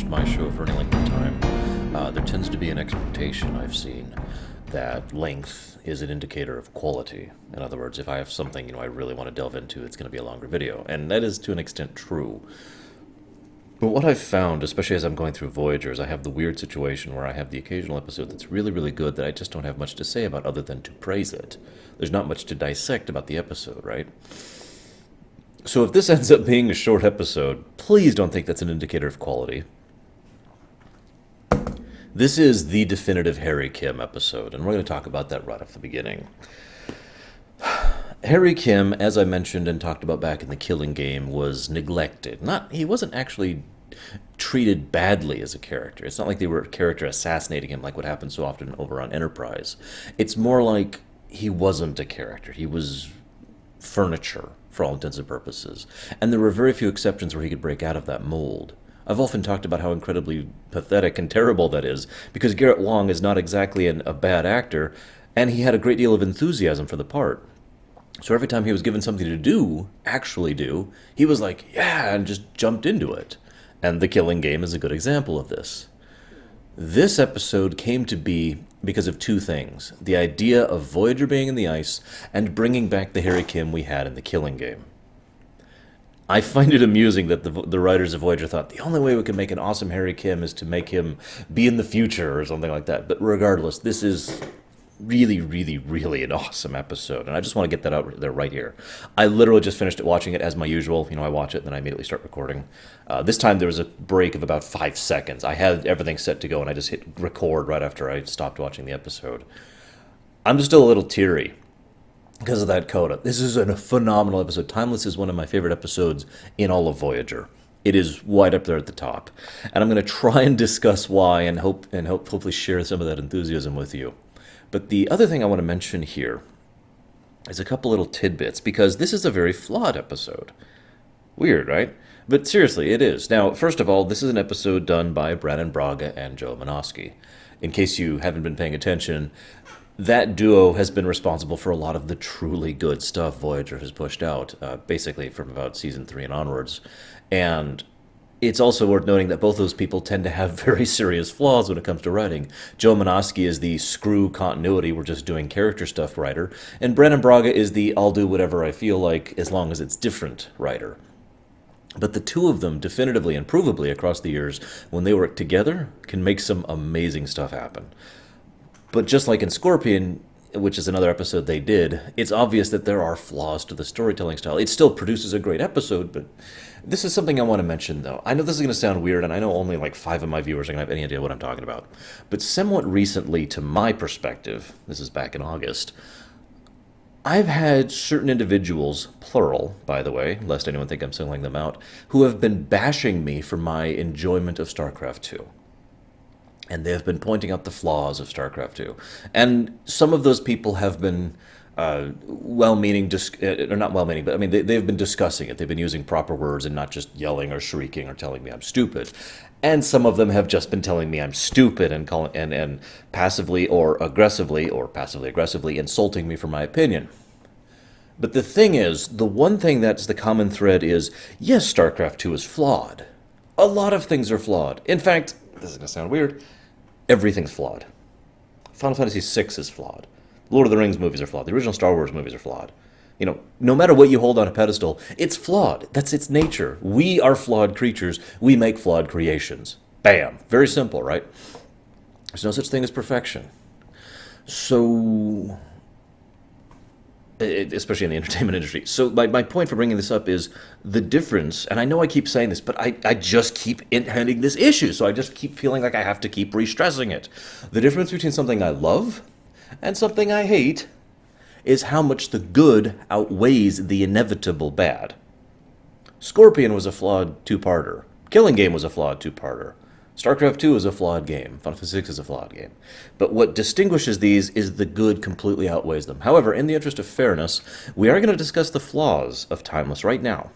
watched my show for any length of time, there tends to be an expectation I've seen that length is an indicator of quality. In other words, if I have something I really want to delve into, it's going to be a longer video, and that is to an extent true. But what I've found, especially as I'm going through Voyager, is I have the weird situation where I have the occasional episode that's really, really good that I just don't have much to say about other than to praise it. There's not much to dissect about the episode, right? So if this ends up being a short episode, please don't think that's an indicator of quality. This is the definitive Harry Kim episode, and we're going to talk about that right off the beginning. Harry Kim, as I mentioned and talked about back in the Killing Game, was neglected. He wasn't actually treated badly as a character. It's not like they were character assassinating him like what happens so often over on Enterprise. It's more like he wasn't a character. He was furniture, for all intents and purposes. And there were very few exceptions where he could break out of that mold. I've often talked about how incredibly pathetic and terrible that is, because Garrett Wang is not exactly a bad actor, and he had a great deal of enthusiasm for the part. So every time he was given something to do, actually do, he was like, yeah, and just jumped into it. And The Killing Game is a good example of this. This episode came to be because of two things: the idea of Voyager being in the ice, and bringing back the Harry Kim we had in The Killing Game. I find it amusing that the writers of Voyager thought the only way we can make an awesome Harry Kim is to make him be in the future or something like that. But regardless, this is really, really, really an awesome episode, and I just want to get that out there right here. I literally just finished watching it as my usual. I watch it, and then I immediately start recording. This time there was a break of about 5 seconds. I had everything set to go, and I just hit record right after I stopped watching the episode. I'm just still a little teary because of that coda. This is a phenomenal episode. Timeless is one of my favorite episodes in all of Voyager. It is right up there at the top, and I'm going to try and discuss why, and hopefully share some of that enthusiasm with you. But the other thing I want to mention here is a couple little tidbits, because this is a very flawed episode. Weird, right? But seriously, it is. Now, first of all, this is an episode done by Brannon Braga and Joe Menosky. In case you haven't been paying attention, that duo has been responsible for a lot of the truly good stuff Voyager has pushed out, basically from about Season 3 and onwards. And it's also worth noting that both those people tend to have very serious flaws when it comes to writing. Joe Menosky is the screw continuity, we're just doing character stuff writer, and Brannon Braga is the I'll do whatever I feel like as long as it's different writer. But the two of them, definitively and provably across the years, when they work together, can make some amazing stuff happen. But just like in Scorpion, which is another episode they did, it's obvious that there are flaws to the storytelling style. It still produces a great episode, but this is something I want to mention, though. I know this is going to sound weird, and I know only like 5 of my viewers are going to have any idea what I'm talking about. But somewhat recently, to my perspective, this is back in August, I've had certain individuals, plural, by the way, lest anyone think I'm singling them out, who have been bashing me for my enjoyment of StarCraft 2. And they have been pointing out the flaws of StarCraft 2. And some of those people have been well-meaning, or not well-meaning, but I mean, they've been discussing it. They've been using proper words and not just yelling or shrieking or telling me I'm stupid. And some of them have just been telling me I'm stupid and passively or passively aggressively insulting me for my opinion. But the thing is, the one thing that's the common thread is, yes, StarCraft 2 is flawed. A lot of things are flawed. In fact, this is going to sound weird, everything's flawed. Final Fantasy VI is flawed. Lord of the Rings movies are flawed. The original Star Wars movies are flawed. No matter what you hold on a pedestal, it's flawed. That's its nature. We are flawed creatures. We make flawed creations. Bam. Very simple, right? There's no such thing as perfection. So, especially in the entertainment industry. So my point for bringing this up is the difference, and I know I keep saying this, but I just keep having this issue, so I just keep feeling like I have to keep re-stressing it. The difference between something I love and something I hate is how much the good outweighs the inevitable bad. Scorpion was a flawed two-parter. Killing Game was a flawed two-parter. StarCraft 2 is a flawed game. Final Fantasy 6 is a flawed game. But what distinguishes these is the good completely outweighs them. However, in the interest of fairness, we are going to discuss the flaws of Timeless right now,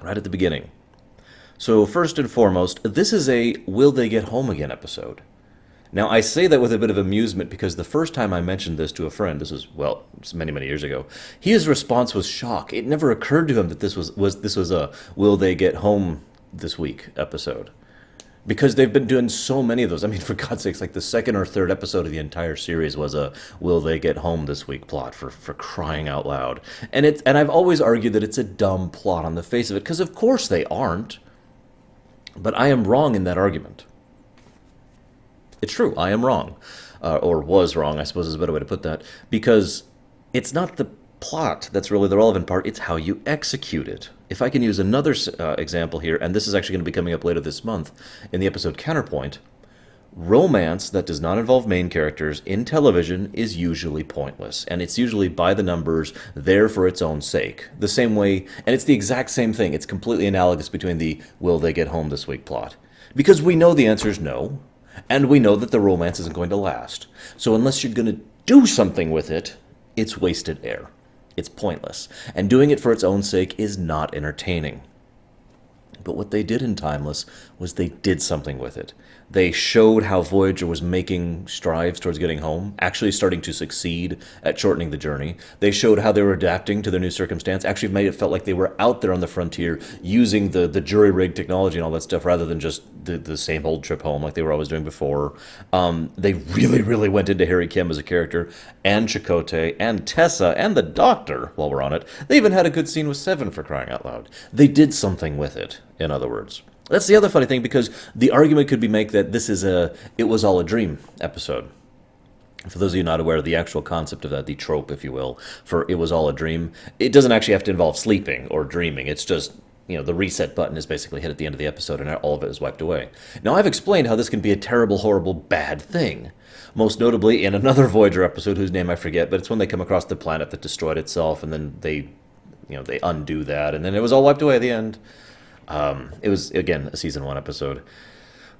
right at the beginning. So first and foremost, this is a Will They Get Home Again episode. Now, I say that with a bit of amusement because the first time I mentioned this to a friend, this was many, many years ago, his response was shock. It never occurred to him that this was a Will They Get Home This Week episode. Because they've been doing so many of those. I mean, for God's sakes, like the second or third episode of the entire series was a "Will they get home this week?" plot for crying out loud. And I've always argued that it's a dumb plot on the face of it, because of course they aren't. But I am wrong in that argument. It's true, I am wrong, or was wrong, I suppose is a better way to put that, because it's not the plot that's really the relevant part, it's how you execute it. If I can use another example here, and this is actually going to be coming up later this month in the episode Counterpoint, romance that does not involve main characters in television is usually pointless, and it's usually by the numbers, there for its own sake. The same way, and it's the exact same thing, it's completely analogous between the "will they get home this week" plot. Because we know the answer is no, and we know that the romance isn't going to last. So unless you're going to do something with it, it's wasted air. It's pointless. And doing it for its own sake is not entertaining. But what they did in Timeless was they did something with it. They showed how Voyager was making strides towards getting home, actually starting to succeed at shortening the journey. They showed how they were adapting to their new circumstance, actually made it felt like they were out there on the frontier using the jury-rig technology and all that stuff rather than just the same old trip home like they were always doing before. They really, really went into Harry Kim as a character, and Chakotay, and Tessa, and the Doctor, while we're on it. They even had a good scene with Seven, for crying out loud. They did something with it, in other words. That's the other funny thing, because the argument could be made that this is a "it was all a dream" episode. For those of you not aware of the actual concept of that, the trope, if you will, for "it was all a dream," it doesn't actually have to involve sleeping or dreaming. It's just, the reset button is basically hit at the end of the episode and all of it is wiped away. Now, I've explained how this can be a terrible, horrible, bad thing. Most notably in another Voyager episode whose name I forget, but it's when they come across the planet that destroyed itself, and then they undo that, and then it was all wiped away at the end. It was, again, a season 1 episode.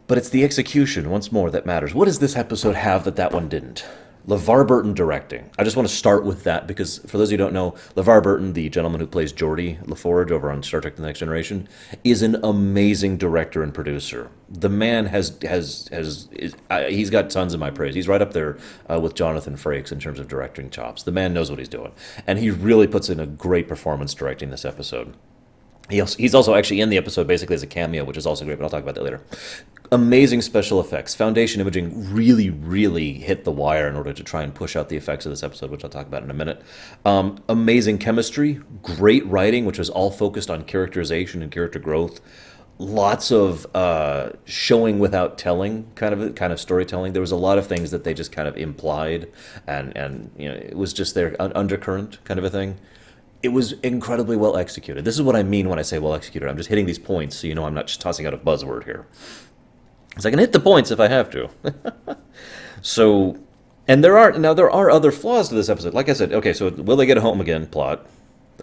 But it's the execution, once more, that matters. What does this episode have that one didn't? LeVar Burton directing. I just want to start with that, because for those of you who don't know, LeVar Burton, the gentleman who plays Geordi LaForge over on Star Trek The Next Generation, is an amazing director and producer. The man he's got tons of my praise. He's right up there with Jonathan Frakes in terms of directing chops. The man knows what he's doing. And he really puts in a great performance directing this episode. He's also actually in the episode basically as a cameo, which is also great, but I'll talk about that later. Amazing special effects. Foundation Imaging really, really hit the wire in order to try and push out the effects of this episode, which I'll talk about in a minute. Amazing chemistry. Great writing, which was all focused on characterization and character growth. Lots of showing without telling kind of storytelling. There was a lot of things that they just kind of implied, and it was just their undercurrent kind of a thing. It was incredibly well executed. This is what I mean when I say well executed. I'm just hitting these points so I'm not just tossing out a buzzword here. Because I can hit the points if I have to. So, and there are other flaws to this episode. Like I said, okay, so will they get home again plot.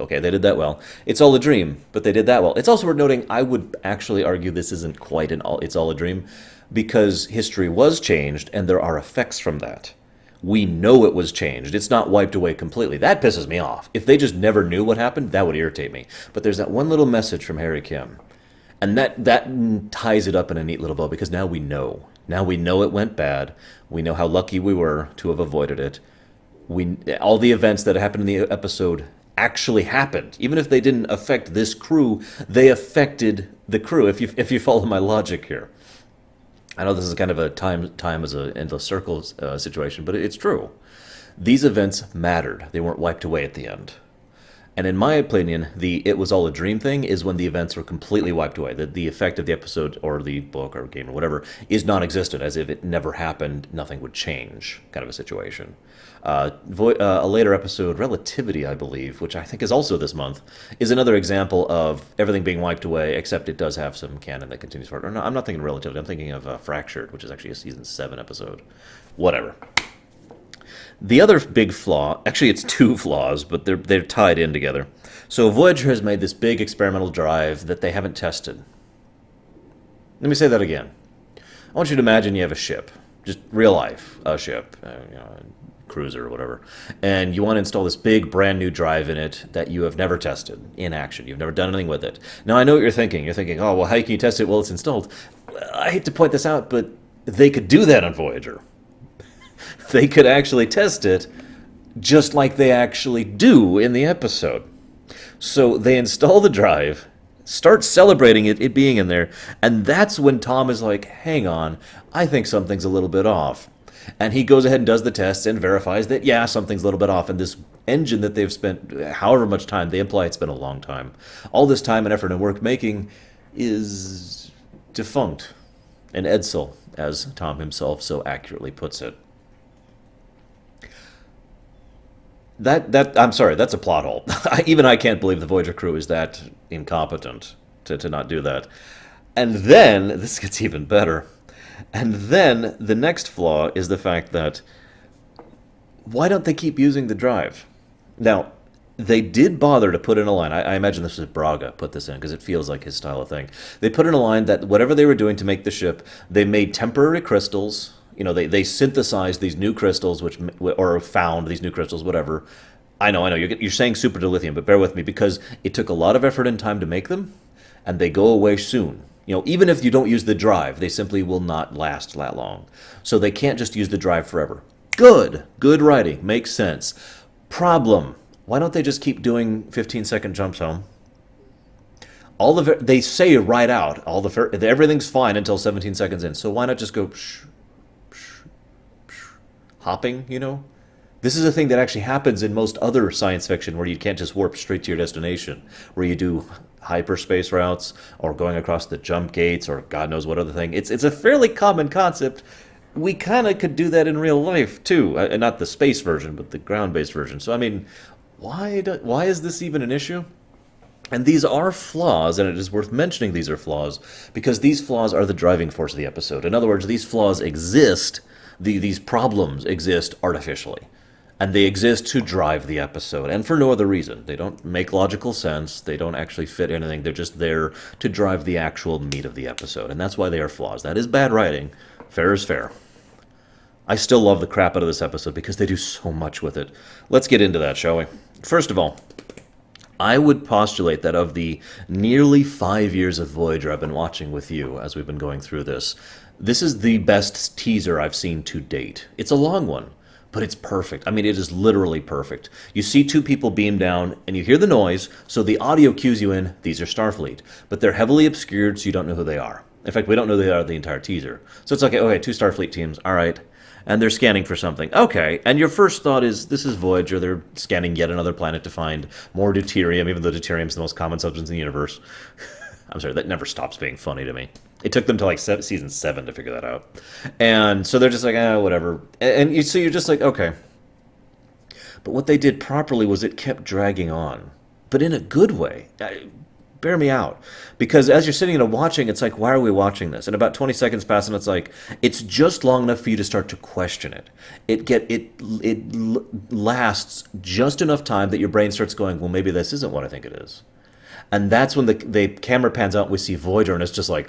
Okay, they did that well. It's all a dream, but they did that well. It's also worth noting, I would actually argue this isn't quite it's all a dream, because history was changed and there are effects from that. We know it was changed. It's not wiped away completely. That pisses me off. If they just never knew what happened, that would irritate me. But there's that one little message from Harry Kim. And that ties it up in a neat little bow, because now we know. Now we know it went bad. We know how lucky we were to have avoided it. All the events that happened in the episode actually happened. Even if they didn't affect this crew, they affected the crew, if you follow my logic here. I know this is kind of a time as an endless circle situation, but it's true. These events mattered. They weren't wiped away at the end. And in my opinion, the "it was all a dream" thing is when the events were completely wiped away. The effect of the episode or the book or game or whatever is non-existent, as if it never happened, nothing would change kind of a situation. A later episode, Relativity, I believe, which I think is also this month, is another example of everything being wiped away, except it does have some canon that continues forward. Or no, I'm not thinking Relativity, I'm thinking of Fractured, which is actually a season 7 episode. Whatever. The other big flaw, actually it's two flaws, but they're tied in together. So Voyager has made this big experimental drive that they haven't tested. Let me say that again. I want you to imagine you have a ship, just real life, a ship, a cruiser or whatever, and you want to install this big brand new drive in it that you have never tested in action. You've never done anything with it. Now I know what you're thinking. You're thinking, oh, well, how can you test it? Well, it's installed. I hate to point this out, but they could do that on Voyager. They could actually test it just like they actually do in the episode. So they install the drive, Start celebrating it being in there. And that's when Tom is like, hang on, I think something's a little bit off. And he goes ahead and does the tests and verifies that, yeah, something's a little bit off. And this engine that they've spent however much time, they imply it's been a long time, all this time and effort and work making is defunct. An Edsel, as Tom himself so accurately puts it. I'm sorry, that's a plot hole. Even I can't believe the Voyager crew is that incompetent to not do that. And then, this gets even better. And then, the next flaw is the fact that, why don't they keep using the drive? Now, they did bother to put in a line. I imagine this was Braga put this in, because it feels like his style of thing. They put in a line that whatever they were doing to make the ship, they made temporary crystals. You know, they synthesized these new crystals, or found these new crystals, whatever. I know, you're saying super dilithium, but bear with me, because it took a lot of effort and time to make them, and they go away soon. You know, even if you don't use the drive, they simply will not last that long. So they can't just use the drive forever. Good writing, makes sense. Problem, why don't they just keep doing 15-second jumps home? They say right out, everything's fine until 17 seconds in, so why not just go hopping, you know? This is a thing that actually happens in most other science fiction where you can't just warp straight to your destination, where you do hyperspace routes or going across the jump gates or God knows what other thing. It's a fairly common concept. We kind of could do that in real life too, not the space version, but the ground-based version. So I mean, why is this even an issue? And these are flaws, and it is worth mentioning these are flaws, because these flaws are the driving force of the episode. In other words, these flaws exist, these problems exist artificially. And they exist to drive the episode, and for no other reason. They don't make logical sense, they don't actually fit anything, they're just there to drive the actual meat of the episode, and that's why they are flaws. That is bad writing. Fair is fair. I still love the crap out of this episode because they do so much with it. Let's get into that, shall we? First of all, I would postulate that of the nearly 5 years of Voyager I've been watching with you as we've been going through this is the best teaser I've seen to date. It's a long one, but it's perfect. I mean, it is literally perfect. You see two people beam down, and you hear the noise, so the audio cues you in, these are Starfleet. But they're heavily obscured, so you don't know who they are. In fact, we don't know who they are the entire teaser. So it's like, okay, two Starfleet teams, all right. And they're scanning for something. Okay, and your first thought is, this is Voyager. They're scanning yet another planet to find more deuterium, even though deuterium is the most common substance in the universe. I'm sorry, that never stops being funny to me. It took them to like season 7 to figure that out. And so they're just like, whatever. And so you're just like, okay. But what they did properly was it kept dragging on. But in a good way. Bear me out. Because as you're sitting and watching, it's like, why are we watching this? And about 20 seconds pass, and it's like, it's just long enough for you to start to question it. It lasts just enough time that your brain starts going, well, maybe this isn't what I think it is. And that's when the camera pans out and we see Voyager, and it's just like,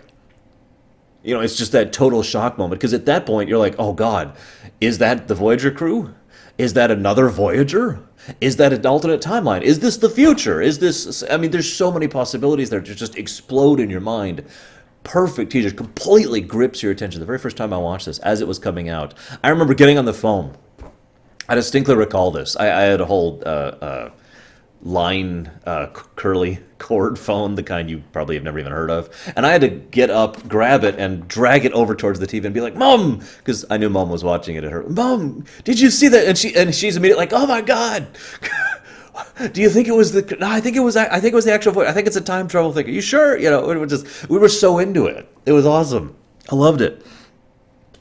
you know, it's just that total shock moment. Because at that point, you're like, oh, God, is that the Voyager crew? Is that another Voyager? Is that an alternate timeline? Is this the future? Is this... I mean, there's so many possibilities there to just explode in your mind. Perfect teaser. Completely grips your attention. The very first time I watched this, as it was coming out, I remember getting on the phone. I distinctly recall this. I had a whole line curly cord phone, the kind you probably have never even heard of, and I had to get up, grab it, and drag it over towards the TV and be like, "Mom," because I knew Mom was watching it at her. "Mom, did you see that?" And she's immediately like, "Oh my God." Do you think it was the? No, I think it was the actual voice. I think it's a time travel thing. Are you sure? You know, we were so into it. It was awesome. I loved it.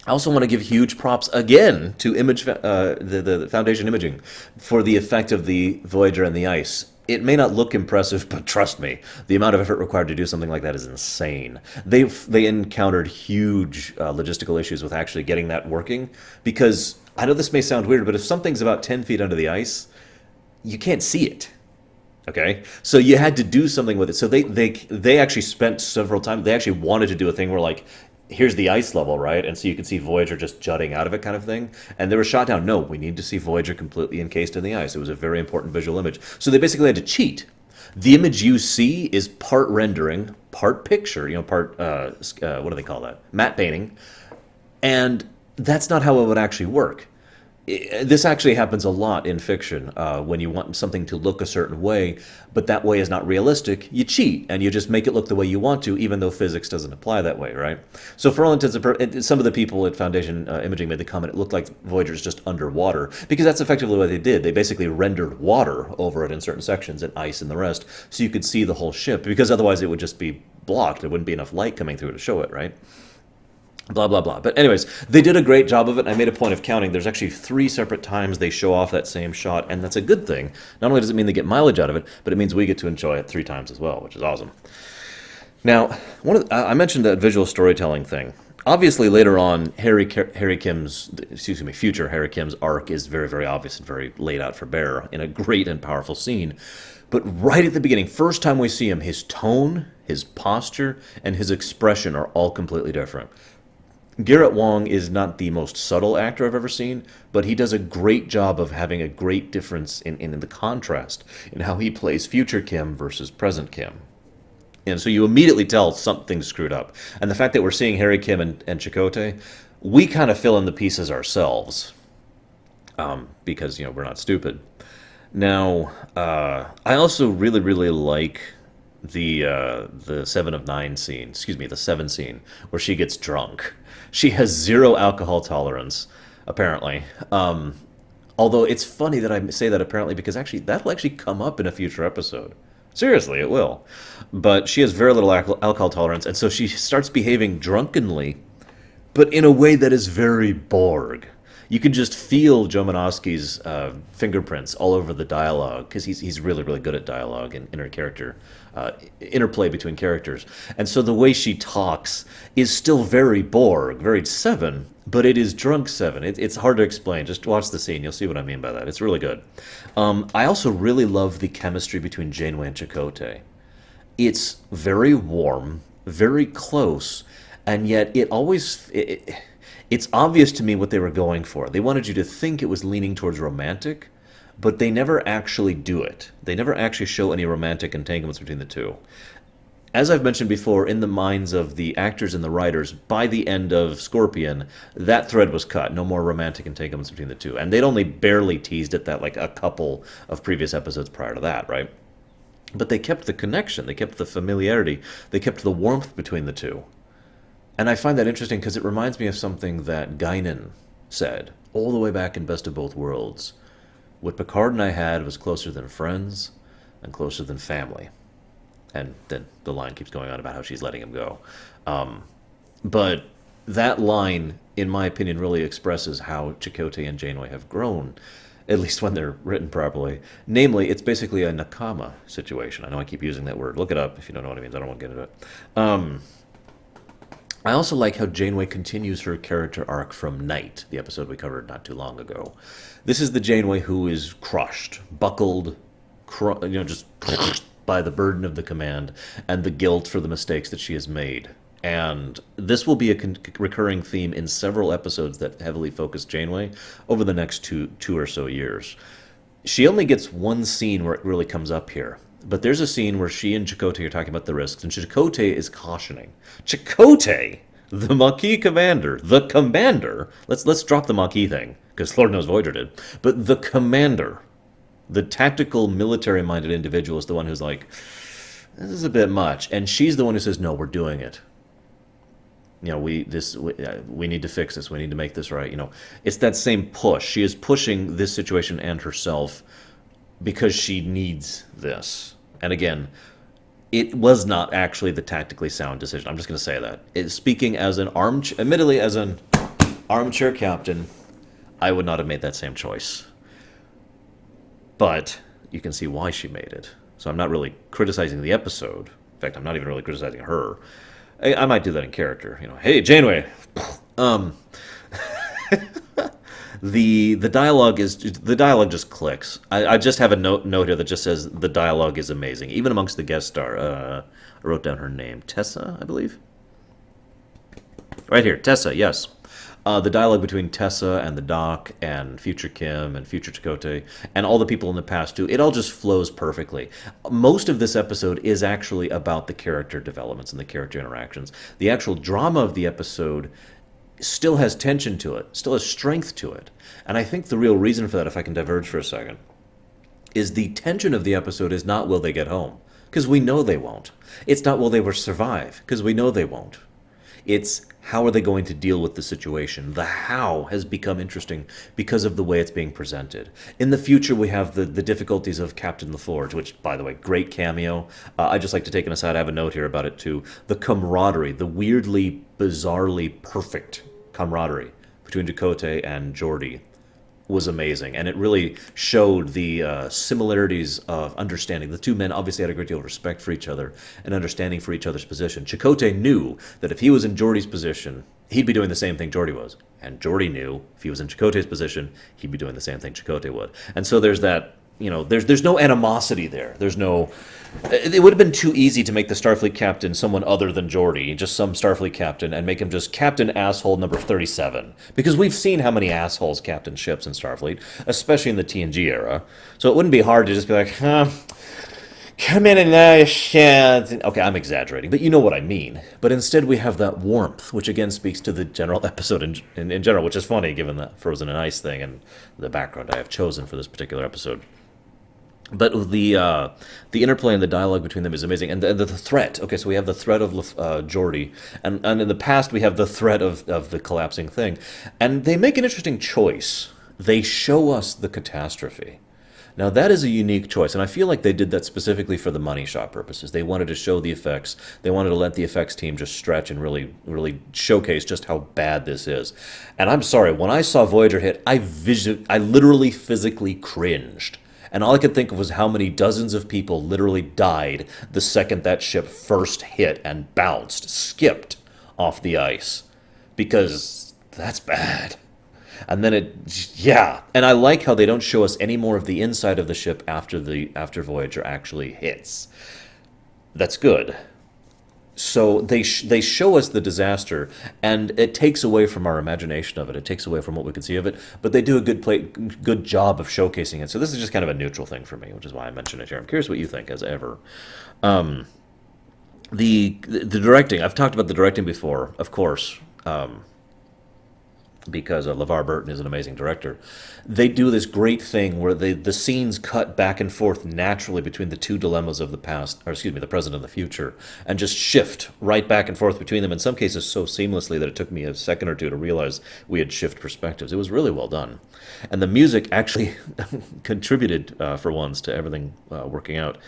I also want to give huge props again to the Foundation Imaging for the effect of the Voyager and the ice. It may not look impressive, but trust me, the amount of effort required to do something like that is insane. They encountered huge logistical issues with actually getting that working, because I know this may sound weird, but if something's about 10 feet under the ice, you can't see it. Okay, so you had to do something with it. So they actually spent several times. They actually wanted to do a thing where, like, here's the ice level, right? And so you can see Voyager just jutting out of it, kind of thing. And they were shot down. No, we need to see Voyager completely encased in the ice. It was a very important visual image. So they basically had to cheat. The image you see is part rendering, part picture, you know, part, what do they call that? Matte painting. And that's not how it would actually work. This actually happens a lot in fiction. When you want something to look a certain way, but that way is not realistic, you cheat and you just make it look the way you want to, even though physics doesn't apply that way, right? So for all intents and purposes, some of the people at Foundation Imaging made the comment it looked like Voyager's just underwater, because that's effectively what they did. They basically rendered water over it in certain sections and ice in the rest, so you could see the whole ship, because otherwise it would just be blocked. There wouldn't be enough light coming through to show it, right? Blah, blah, blah. But anyways, they did a great job of it. I made a point of counting. There's actually 3 separate times they show off that same shot, and that's a good thing. Not only does it mean they get mileage out of it, but it means we get to enjoy it 3 times as well, which is awesome. Now, I mentioned that visual storytelling thing. Obviously, later on, future Harry Kim's arc is very, very obvious and very laid out for bear in a great and powerful scene. But right at the beginning, first time we see him, his tone, his posture, and his expression are all completely different. Garrett Wang is not the most subtle actor I've ever seen, but he does a great job of having a great difference in the contrast in how he plays future Kim versus present Kim. And so you immediately tell something's screwed up. And the fact that we're seeing Harry Kim and Chakotay, we kind of fill in the pieces ourselves, because, we're not stupid. Now, I also really, really like the 7 of 9 scene, the 7 scene, where she gets drunk. She has 0 alcohol tolerance, apparently. Although it's funny that I say that apparently, because actually that'll actually come up in a future episode. Seriously, it will. But she has very little alcohol tolerance, and so she starts behaving drunkenly, but in a way that is very Borg. You can just feel Joe Menosky's fingerprints all over the dialogue, because he's really, really good at dialogue and interplay between characters. And so the way she talks is still very Borg, very 7, but it is drunk 7. It's hard to explain. Just watch the scene. You'll see what I mean by that. It's really good. I also really love the chemistry between Janeway and Chakotay. It's very warm, very close, and yet it's obvious to me what they were going for. They wanted you to think it was leaning towards romantic, but they never actually do it. They never actually show any romantic entanglements between the two. As I've mentioned before, in the minds of the actors and the writers, by the end of Scorpion, that thread was cut. No more romantic entanglements between the two. And they'd only barely teased at that like a couple of previous episodes prior to that, right? But they kept the connection. They kept the familiarity. They kept the warmth between the two. And I find that interesting because it reminds me of something that Guinan said all the way back in Best of Both Worlds. What Picard and I had was closer than friends and closer than family. And then the line keeps going on about how she's letting him go. But that line, in my opinion, really expresses how Chakotay and Janeway have grown, at least when they're written properly. Namely, it's basically a nakama situation. I know I keep using that word. Look it up if you don't know what it means. I don't want to get into it. I also like how Janeway continues her character arc from Night, the episode we covered not too long ago. This is the Janeway who is crushed, buckled, just by the burden of the command and the guilt for the mistakes that she has made. And this will be a recurring theme in several episodes that heavily focus Janeway over the next two or so years. She only gets one scene where it really comes up here. But there's a scene where she and Chakotay are talking about the risks, and Chakotay is cautioning. Chakotay, the Maquis commander, let's drop the Maquis thing, because Lord knows Voyager did, but the commander, the tactical, military-minded individual is the one who's like, this is a bit much. And she's the one who says, no, we're doing it. We need to fix this. We need to make this right. It's that same push. She is pushing this situation and herself because she needs this. And again, it was not actually the tactically sound decision. I'm just going to say that. Speaking as admittedly as an armchair captain, I would not have made that same choice. But you can see why she made it. So I'm not really criticizing the episode. In fact, I'm not even really criticizing her. I might do that in character. Hey, Janeway. The dialogue just clicks. I just have a note here that just says the dialogue is amazing, even amongst the guest star. I wrote down her name, Tessa, I believe. Right here, Tessa. Yes. The dialogue between Tessa and the Doc and future Kim and future Chakotay and all the people in the past too, it all just flows perfectly. Most of this episode is actually about the character developments and the character interactions. The actual drama of the episode still has tension to it, still has strength to it. And I think the real reason for that, if I can diverge for a second, is the tension of the episode is not will they get home, because we know they won't. It's not will they survive, because we know they won't. It's how are they going to deal with the situation. The how has become interesting because of the way it's being presented. In the future, we have the difficulties of Captain LaForge, which, by the way, great cameo. I just like to take an aside. I have a note here about it, too. The camaraderie, the weirdly, bizarrely perfect camaraderie between Chakotay and Geordi was amazing, and it really showed the similarities of understanding. The two men obviously had a great deal of respect for each other and understanding for each other's position. Chakotay knew that if he was in Geordi's position, he'd be doing the same thing Geordi was, and Geordi knew if he was in Chakotay's position, he'd be doing the same thing Chakotay would. And so there's that, there's no animosity there. There's no. It would have been too easy to make the Starfleet captain someone other than Geordi, just some Starfleet captain, and make him just Captain Asshole number 37. Because we've seen how many assholes captain ships in Starfleet, especially in the TNG era. So it wouldn't be hard to just be like, come in and shit. Okay, I'm exaggerating, but you know what I mean. But instead we have that warmth, which again speaks to the general episode in general, which is funny given the Frozen and Ice thing and the background I have chosen for this particular episode. But the interplay and the dialogue between them is amazing, and the threat. Okay, so we have the threat of Geordi, and in the past we have the threat of the collapsing thing, and they make an interesting choice. They show us the catastrophe. Now that is a unique choice, and I feel like they did that specifically for the money shot purposes. They wanted to show the effects. They wanted to let the effects team just stretch and really, really showcase just how bad this is. And I'm sorry, when I saw Voyager hit, I literally physically cringed. And all I could think of was how many dozens of people literally died the second that ship first hit and bounced, skipped off the ice. Because that's bad. And then and I like how they don't show us any more of the inside of the ship after Voyager actually hits. That's good. So they show us the disaster, and it takes away from our imagination of it. It takes away from what we can see of it. But they do a good job of showcasing it. So this is just kind of a neutral thing for me, which is why I mention it here. I'm curious what you think, as ever. The directing. I've talked about the directing before, of course. Because Levar Burton is an amazing director. They do this great thing where the scenes cut back and forth naturally between the two dilemmas of the present and the future, and just shift right back and forth between them, in some cases so seamlessly that it took me a second or two to realize we had shifted perspectives. It was really well done. And the music actually contributed, for once, to everything working out.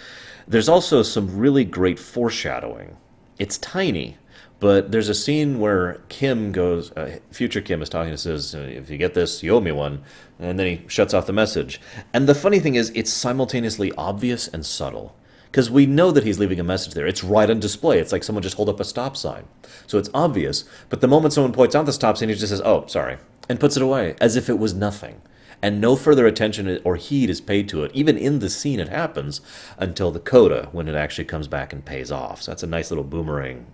There's also some really great foreshadowing. It's tiny, but there's a scene where Kim goes, future Kim is talking and says, if you get this, you owe me one. And then he shuts off the message. And the funny thing is, it's simultaneously obvious and subtle. Because we know that he's leaving a message there. It's right on display. It's like someone just hold up a stop sign. So it's obvious. But the moment someone points out the stop sign, he just says, oh, sorry, and puts it away, as if it was nothing. And no further attention or heed is paid to it. Even in the scene it happens until the coda, when it actually comes back and pays off. So that's a nice little boomerang.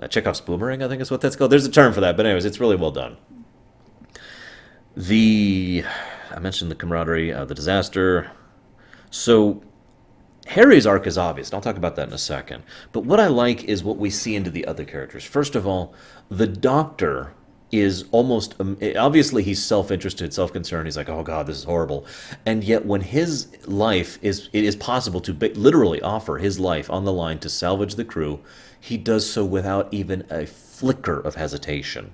Chekhov's boomerang, I think is what that's called. There's a term for that, but anyways, it's really well done. I mentioned the camaraderie, the disaster. So Harry's arc is obvious, and I'll talk about that in a second. But what I like is what we see into the other characters. First of all, the Doctor is almost, obviously he's self-interested, self-concerned. He's like, oh God, this is horrible. And yet when his life it is possible to literally offer his life on the line to salvage the crew, he does so without even a flicker of hesitation.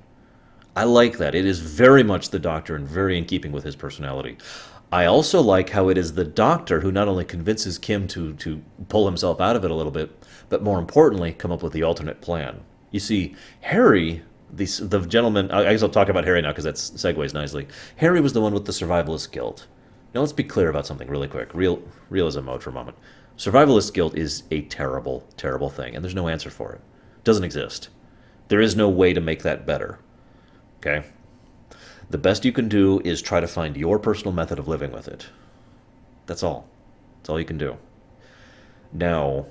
I like that. It is very much the Doctor and very in keeping with his personality. I also like how it is the Doctor who not only convinces Kim to pull himself out of it a little bit, but more importantly, come up with the alternate plan. You see, Harry, the gentleman, I guess I'll talk about Harry now because that segues nicely. Harry was the one with the survivalist guilt. Now let's be clear about something really quick. Realism mode for a moment. Survivalist guilt is a terrible, terrible thing, and there's no answer for it. It doesn't exist. There is no way to make that better. Okay? The best you can do is try to find your personal method of living with it. That's all. That's all you can do. Now,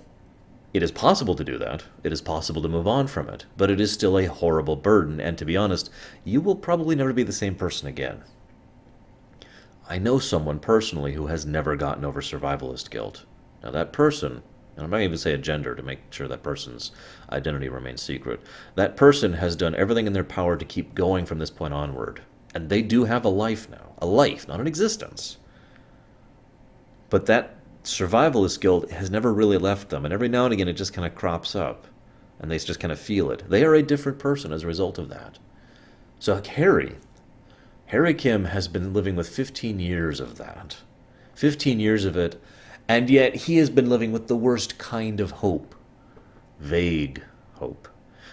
it is possible to do that. It is possible to move on from it. But it is still a horrible burden, and to be honest, you will probably never be the same person again. I know someone personally who has never gotten over survivalist guilt. Now that person, and I'm not even say a gender to make sure that person's identity remains secret, that person has done everything in their power to keep going from this point onward. And they do have a life now. A life, not an existence. But that survivalist guilt has never really left them, and every now and again it just kind of crops up, and they just kind of feel it. They are a different person as a result of that. So like Harry Kim has been living with 15 years of that. 15 years of it, and yet he has been living with the worst kind of hope. Vague hope.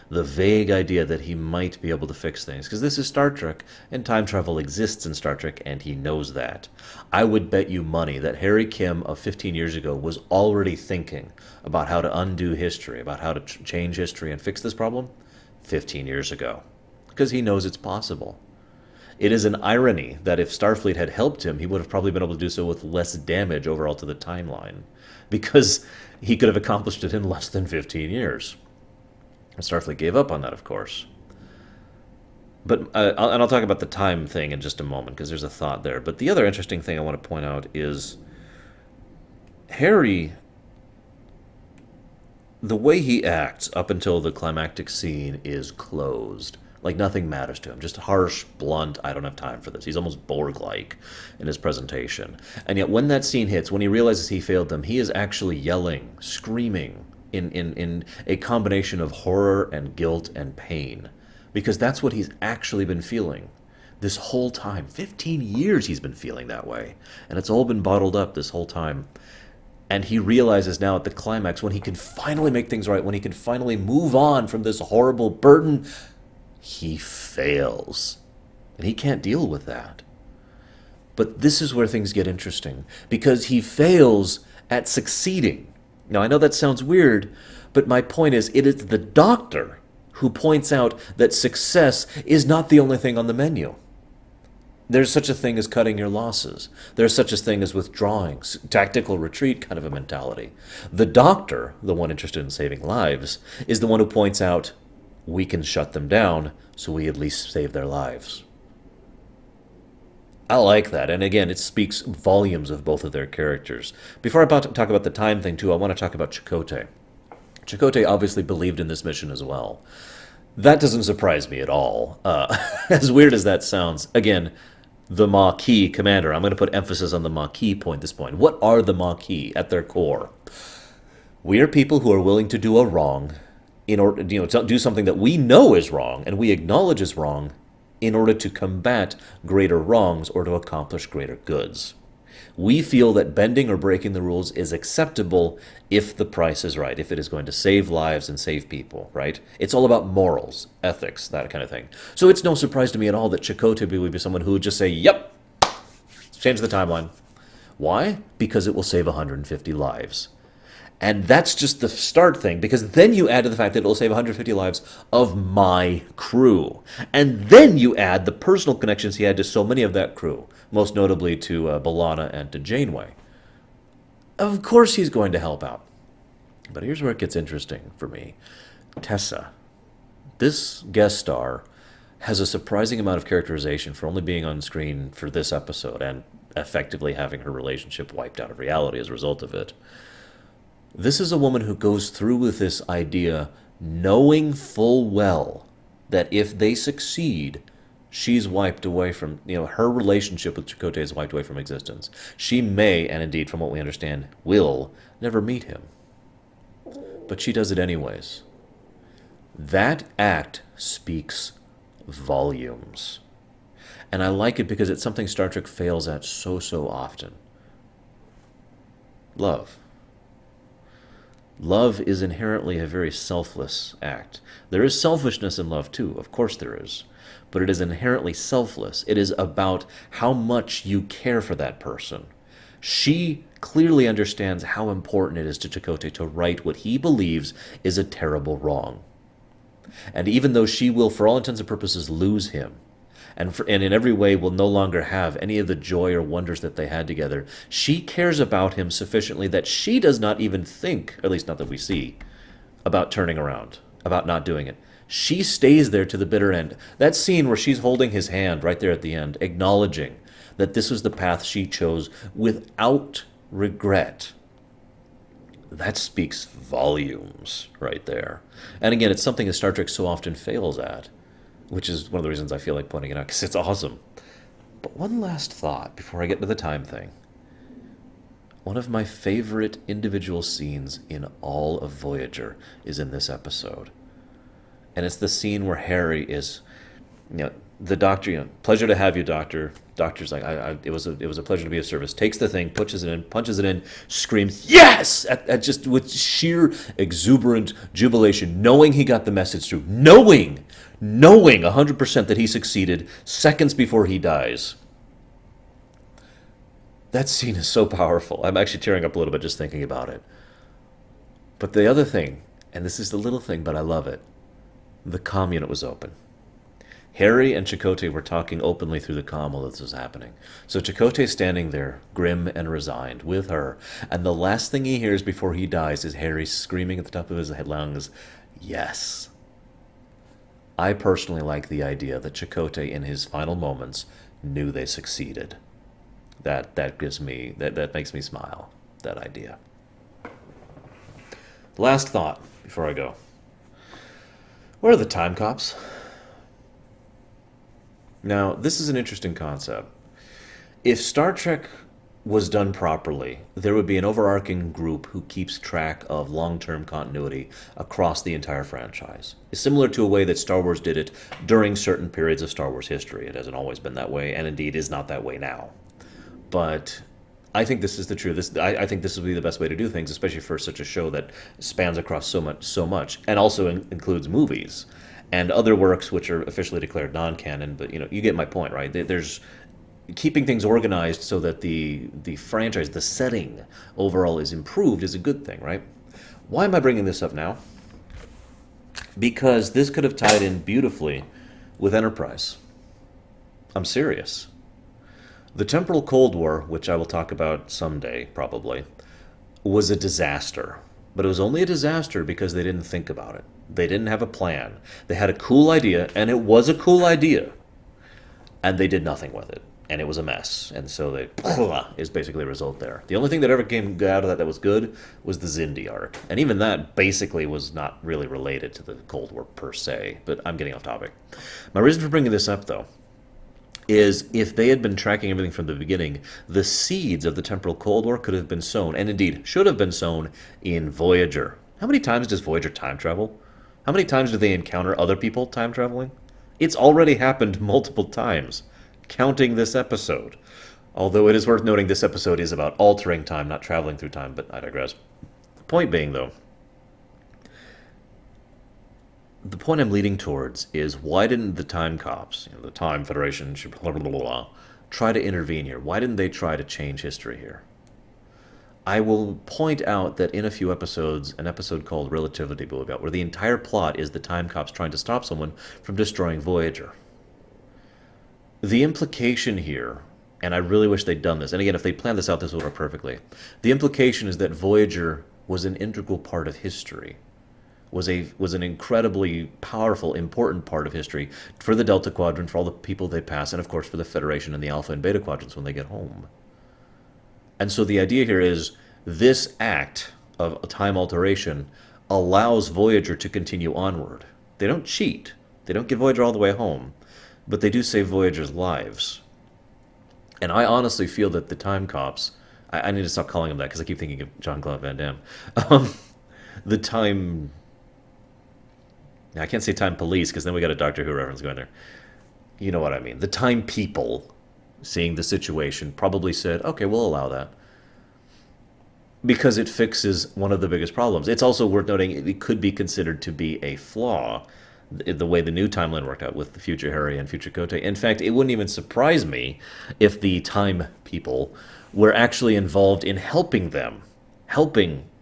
The vague idea that he might be able to fix things. Because this is Star Trek, and time travel exists in Star Trek, and he knows that. I would bet you money that Harry Kim of 15 years ago was already thinking about how to undo history, about how to change history and fix this problem 15 years ago. Because he knows it's possible. It is an irony that if Starfleet had helped him, he would have probably been able to do so with less damage overall to the timeline. Because he could have accomplished it in less than 15 years. Starfleet gave up on that, of course. But I'll talk about the time thing in just a moment, because there's a thought there. But the other interesting thing I want to point out is Harry, the way he acts up until the climactic scene is closed. Like nothing matters to him. Just harsh, blunt, I don't have time for this. He's almost Borg-like in his presentation. And yet when that scene hits, when he realizes he failed them, he is actually yelling, screaming, in a combination of horror and guilt and pain. Because that's what he's actually been feeling this whole time. 15 years he's been feeling that way. And it's all been bottled up this whole time. And he realizes now at the climax, when he can finally make things right, when he can finally move on from this horrible burden, he fails. And he can't deal with that. But this is where things get interesting. Because he fails at succeeding. Now, I know that sounds weird, but my point is, it is the Doctor who points out that success is not the only thing on the menu. There's such a thing as cutting your losses. There's such a thing as withdrawing, tactical retreat kind of a mentality. The Doctor, the one interested in saving lives, is the one who points out, we can shut them down, so we at least save their lives. I like that, and again, it speaks volumes of both of their characters. Before I talk about the time thing, too, I want to talk about Chakotay. Chakotay obviously believed in this mission as well. That doesn't surprise me at all. As weird as that sounds, again, the Maquis commander, I'm going to put emphasis on the Maquis point at this point. What are the Maquis at their core? We are people who are willing to do a wrong in order, to do something that we know is wrong and we acknowledge is wrong, in order to combat greater wrongs or to accomplish greater goods. We feel that bending or breaking the rules is acceptable if the price is right, if it is going to save lives and save people, right? It's all about morals, ethics, that kind of thing. So it's no surprise to me at all that Chakotay would be someone who would just say, yep, change the timeline. Why? Because it will save 150 lives. And that's just the start thing, because then you add to the fact that it will save 150 lives of my crew. And then you add the personal connections he had to so many of that crew, most notably to B'Elanna and to Janeway. Of course he's going to help out. But here's where it gets interesting for me. Tessa. This guest star has a surprising amount of characterization for only being on screen for this episode and effectively having her relationship wiped out of reality as a result of it. This is a woman who goes through with this idea knowing full well that if they succeed, she's wiped away from, her relationship with Chakotay is wiped away from existence. She may, and indeed from what we understand, will never meet him. But she does it anyways. That act speaks volumes. And I like it because it's something Star Trek fails at so often. Love. Love is inherently a very selfless act. There is selfishness in love too, of course there is. But it is inherently selfless. It is about how much you care for that person. She clearly understands how important it is to Chakotay to right what he believes is a terrible wrong. And even though she will, for all intents and purposes, lose him, and in every way will no longer have any of the joy or wonders that they had together, she cares about him sufficiently that she does not even think, at least not that we see, about turning around, about not doing it. She stays there to the bitter end. That scene where she's holding his hand right there at the end, acknowledging that this was the path she chose without regret. That speaks volumes right there. And again, it's something that Star Trek so often fails at, which is one of the reasons I feel like pointing it out, because it's awesome. But one last thought before I get to the time thing. One of my favorite individual scenes in all of Voyager is in this episode. And it's the scene where Harry is, the doctor, pleasure to have you, doctor. Doctor's like, it was a pleasure to be of service. Takes the thing, punches it in, screams, yes! At just with sheer exuberant jubilation, knowing he got the message through, knowing 100% that he succeeded seconds before he dies. That scene is so powerful. I'm actually tearing up a little bit just thinking about it. But the other thing, and this is the little thing, but I love it, the comm unit was open. Harry and Chakotay were talking openly through the comm while this was happening. So Chakotay's standing there, grim and resigned, with her, and the last thing he hears before he dies is Harry screaming at the top of his lungs, yes. I personally like the idea that Chakotay, in his final moments, knew they succeeded. That gives me, that makes me smile, that idea. Last thought before I go. Where are the time cops? Now, this is an interesting concept. If Star Trek was done properly, there would be an overarching group who keeps track of long-term continuity across the entire franchise. Similar to a way that Star Wars did it during certain periods of Star Wars history. It hasn't always been that way, and indeed is not that way now. But I think this is the truth. I think this would be the best way to do things, especially for such a show that spans across so much, and also includes movies and other works which are officially declared non-canon. But you get my point, right? There's keeping things organized so that the franchise, the setting overall is improved is a good thing, right? Why am I bringing this up now? Because this could have tied in beautifully with Enterprise. I'm serious. The Temporal Cold War, which I will talk about someday, probably, was a disaster. But it was only a disaster because they didn't think about it. They didn't have a plan. They had a cool idea, and it was a cool idea. And they did nothing with it. And it was a mess. And so they is basically the result there. The only thing that ever came out of that was good was the Xindi arc. And even that basically was not really related to the Cold War per se. But I'm getting off topic. My reason for bringing this up, though, is if they had been tracking everything from the beginning, the seeds of the Temporal Cold War could have been sown, and indeed should have been sown, in Voyager. How many times does Voyager time travel? How many times do they encounter other people time traveling? It's already happened multiple times, counting this episode. Although it is worth noting this episode is about altering time, not traveling through time, but I digress. The point being, though, the point I'm leading towards is, why didn't the Time Cops, the Time Federation, blah, blah, blah, blah, try to intervene here? Why didn't they try to change history here? I will point out that in a few episodes, an episode called Relativity will be out, where the entire plot is the Time Cops trying to stop someone from destroying Voyager. The implication here, and I really wish they'd done this, and again, if they planned this out, this would work perfectly. The implication is that Voyager was an integral part of history. Was an incredibly powerful, important part of history for the Delta Quadrant, for all the people they pass, and of course for the Federation and the Alpha and Beta Quadrants when they get home. And so the idea here is this act of a time alteration allows Voyager to continue onward. They don't cheat. They don't get Voyager all the way home, but they do save Voyager's lives. And I honestly feel that the Time Cops, I need to stop calling them that because I keep thinking of Jean-Claude Van Damme. The Time... Now, I can't say Time Police because then we got a Doctor Who reference going there. You know what I mean. The Time People, seeing the situation, probably said, okay, we'll allow that. Because it fixes one of the biggest problems. It's also worth noting it could be considered to be a flaw, the way the new timeline worked out with the future Harry and future Kote. In fact, it wouldn't even surprise me if the Time People were actually involved in helping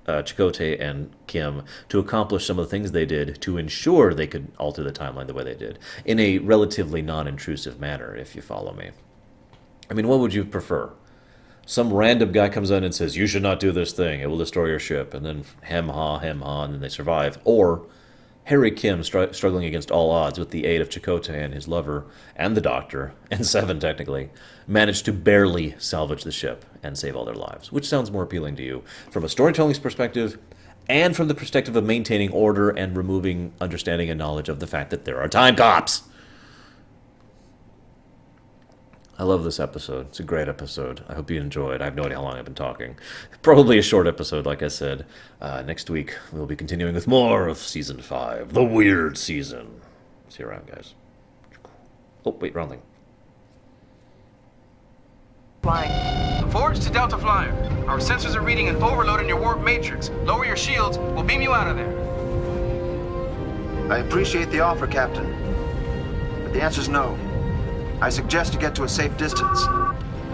Chakotay and Kim to accomplish some of the things they did to ensure they could alter the timeline the way they did, in a relatively non-intrusive manner, if you follow me. I mean, what would you prefer? Some random guy comes in and says, you should not do this thing, it will destroy your ship, and then hem-ha, and then they survive. Or Harry Kim, struggling against all odds with the aid of Chakotay and his lover, and the Doctor, and Seven technically, managed to barely salvage the ship and save all their lives. Which sounds more appealing to you from a storytelling perspective, and from the perspective of maintaining order and removing understanding and knowledge of the fact that there are time cops? I love this episode. It's a great episode. I hope you enjoyed. I have no idea how long I've been talking. Probably a short episode, like I said. Next week, we'll be continuing with more of Season 5, the weird season. See you around, guys. Oh, wait, wrong thing. Flying. Forge to Delta Flyer. Our sensors are reading an overload in your warp matrix. Lower your shields. We'll beam you out of there. I appreciate the offer, Captain. But the answer's no. I suggest you get to a safe distance.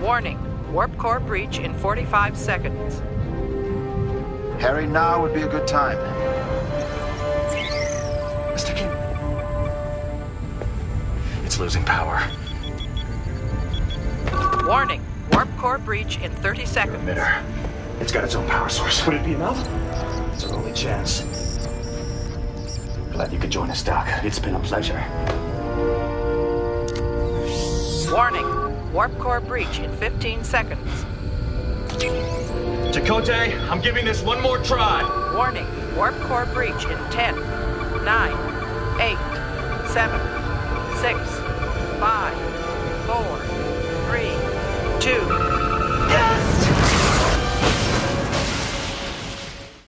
Warning. Warp core breach in 45 seconds. Harry, now would be a good time. Mr. Kim. It's losing power. Warning. Warp core breach in 30 seconds. Emitter. It's got its own power source. Would it be enough? It's our only chance. Glad you could join us, Doc. It's been a pleasure. Warning. Warp core breach in 15 seconds. Chakotay, I'm giving this one more try. Warning. Warp core breach in 10, 9, 8, 7, 6, 5, 4, 3, 2. Yes!